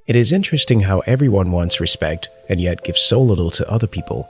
It is interesting how everyone wants respect and yet gives so little to other people.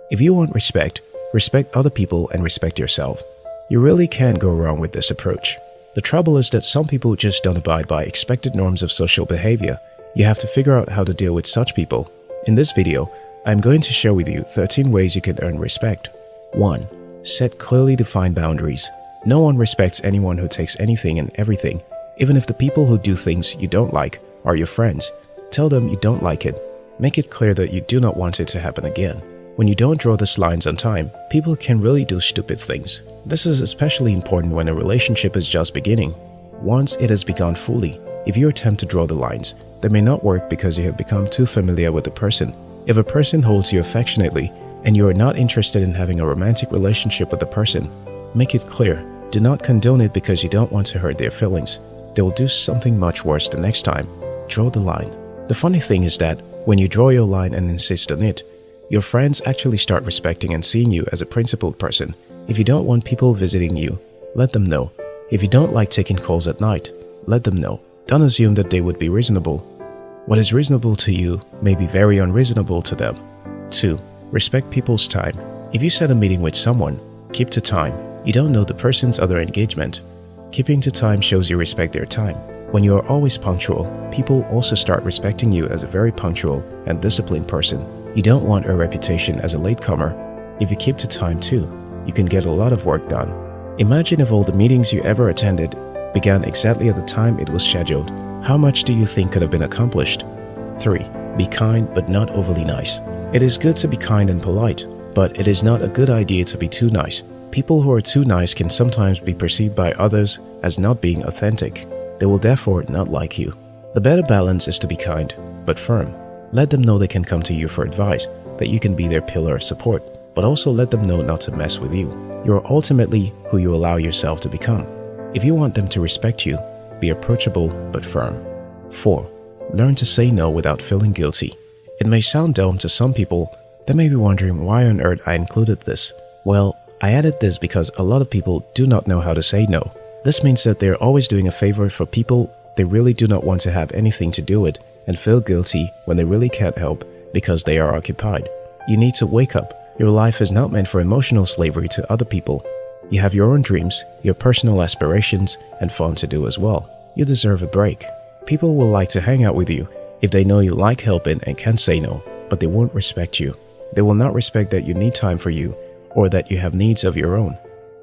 If you want respect, respect other people and respect yourself. You really can't go wrong with this approach. The trouble is that some people just don't abide by expected norms of social behavior. You have to figure out how to deal with such people. In this video, I'm going to share with you 13 ways you can earn respect. 1. Set clearly defined boundaries. No one respects anyone who takes anything and everything. Even if the people who do things you don't like are your friends, tell them you don't like it. Make it clear that you do not want it to happen again. When you don't draw these lines on time, people can really do stupid things. This is especially important when a relationship is just beginning. Once it has begun fully, if you attempt to draw the lines, they may not work because you have become too familiar with the person. If a person holds you affectionately and you are not interested in having a romantic relationship with the person, make it clear. Do not condone it because you don't want to hurt their feelings. They will do something much worse the next time. Draw the line. The funny thing is that when you draw your line and insist on it, your friends actually start respecting and seeing you as a principled person. If you don't want people visiting you, let them know. If you don't like taking calls at night, let them know. Don't assume that they would be reasonable. What is reasonable to you may be very unreasonable to them. 2. Respect people's time. If you set a meeting with someone, keep to time. You don't know the person's other engagement. Keeping to time shows you respect their time. When you are always punctual, people also start respecting you as a very punctual and disciplined person. You don't want a reputation as a latecomer. If you keep to time too, you can get a lot of work done. Imagine if all the meetings you ever attended began exactly at the time it was scheduled. How much do you think could have been accomplished? 3. Be kind but not overly nice. It is good to be kind and polite, but it is not a good idea to be too nice. People who are too nice can sometimes be perceived by others as not being authentic. They will therefore not like you. The better balance is to be kind, but firm. Let them know they can come to you for advice, that you can be their pillar of support, but also let them know not to mess with you. You are ultimately who you allow yourself to become. If you want them to respect you, be approachable but firm. 4. Learn to say no without feeling guilty. It may sound dumb to some people. They may be wondering why on earth I included this. Well, I added this because a lot of people do not know how to say no. This means that they're always doing a favor for people they really do not want to have anything to do with and feel guilty when they really can't help because they are occupied. You need to wake up. Your life is not meant for emotional slavery to other people. You have your own dreams, your personal aspirations, and fun to do as well. You deserve a break. People will like to hang out with you if they know you like helping and can say no, but they won't respect you. They will not respect that you need time for you or that you have needs of your own.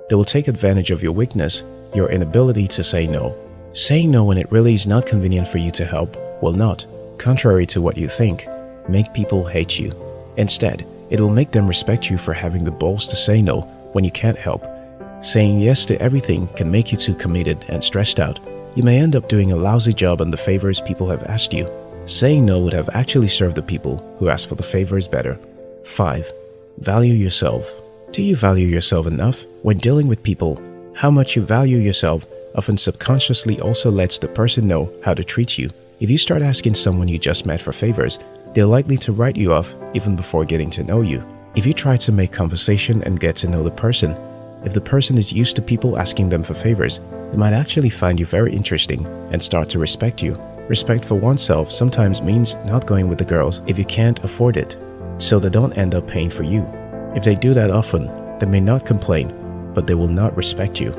They will take advantage of your weakness, your inability to say no. Saying no when it really is not convenient for you to help will not, contrary to what you think, make people hate you. Instead, it will make them respect you for having the balls to say no when you can't help. Saying yes to everything can make you too committed and stressed out. You may end up doing a lousy job on the favors people have asked you. Saying no would have actually served the people who asked for the favors better. 5. Value yourself. Do you value yourself enough? When dealing with people, how much you value yourself often subconsciously also lets the person know how to treat you. If you start asking someone you just met for favors, they're likely to write you off even before getting to know you. If you try to make conversation and get to know the person, if the person is used to people asking them for favors, they might actually find you very interesting and start to respect you. Respect for oneself sometimes means not going with the girls if you can't afford it, so they don't end up paying for you. If they do that often, they may not complain, but they will not respect you.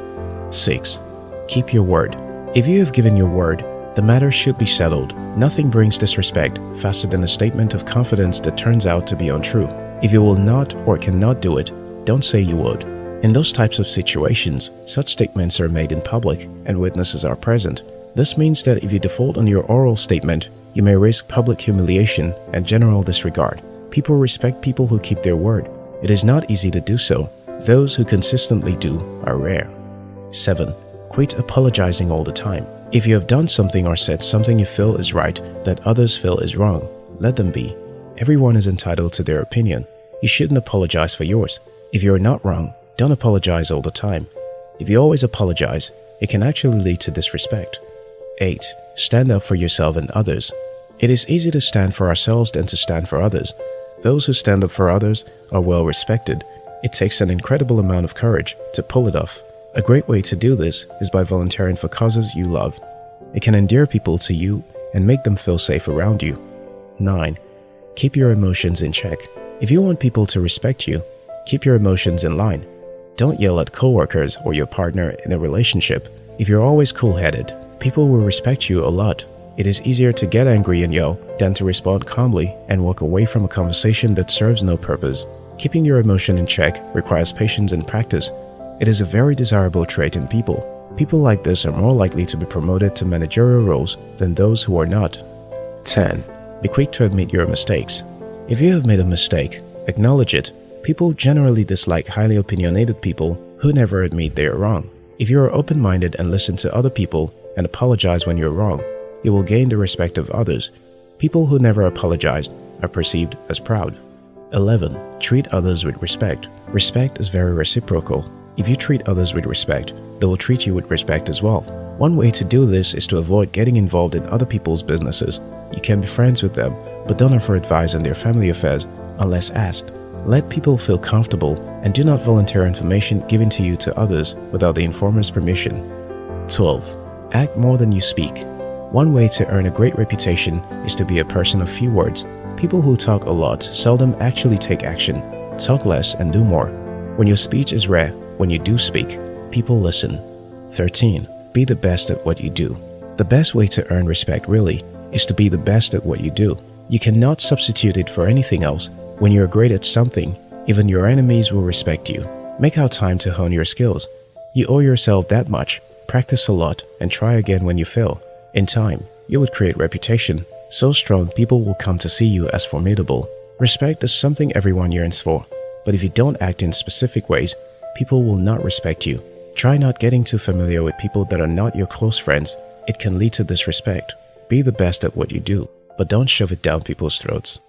6. Keep your word. If you have given your word, the matter should be settled. Nothing brings disrespect faster than a statement of confidence that turns out to be untrue. If you will not or cannot do it, don't say you would. In those types of situations, such statements are made in public and witnesses are present. This means that if you default on your oral statement, you may risk public humiliation and general disregard. People respect people who keep their word. It is not easy to do so. Those who consistently do are rare. 7. Quit apologizing all the time. If you have done something or said something you feel is right that others feel is wrong, let them be. Everyone is entitled to their opinion. You shouldn't apologize for yours. If you're not wrong, don't apologize all the time. If you always apologize, it can actually lead to disrespect. 8. Stand up for yourself and others. It is easier to stand for ourselves than to stand for others. Those who stand up for others are well respected. It takes an incredible amount of courage to pull it off. A great way to do this is by volunteering for causes you love. It can endear people to you and make them feel safe around you. 9. Keep your emotions in check. If you want people to respect you, keep your emotions in line. Don't yell at coworkers or your partner in a relationship. If you're always cool-headed, people will respect you a lot. It is easier to get angry and yell than to respond calmly and walk away from a conversation that serves no purpose. Keeping your emotion in check requires patience and practice. It is a very desirable trait in people. People like this are more likely to be promoted to managerial roles than those who are not. 10. Be quick to admit your mistakes. If you have made a mistake, acknowledge it. People generally dislike highly opinionated people who never admit they are wrong. If you are open-minded and listen to other people and apologize when you're wrong, you will gain the respect of others. People who never apologize are perceived as proud. 11. Treat others with respect. Respect is very reciprocal. If you treat others with respect, they will treat you with respect as well. One way to do this is to avoid getting involved in other people's businesses. You can be friends with them, but don't offer advice on their family affairs unless asked. Let people feel comfortable and do not volunteer information given to you to others without the informer's permission. 12. Act more than you speak. One way to earn a great reputation is to be a person of few words. People who talk a lot seldom actually take action. Talk less and do more. When your speech is rare, when you do speak, people listen. 13. Be the best at what you do. The best way to earn respect really is to be the best at what you do. You cannot substitute it for anything else. When you're great at something, even your enemies will respect you. Make out time to hone your skills. You owe yourself that much. Practice a lot and try again when you fail. In time, you would create reputation so strong people will come to see you as formidable. Respect is something everyone yearns for, but if you don't act in specific ways, people will not respect you. Try not getting too familiar with people that are not your close friends. It can lead to disrespect. Be the best at what you do, but don't shove it down people's throats.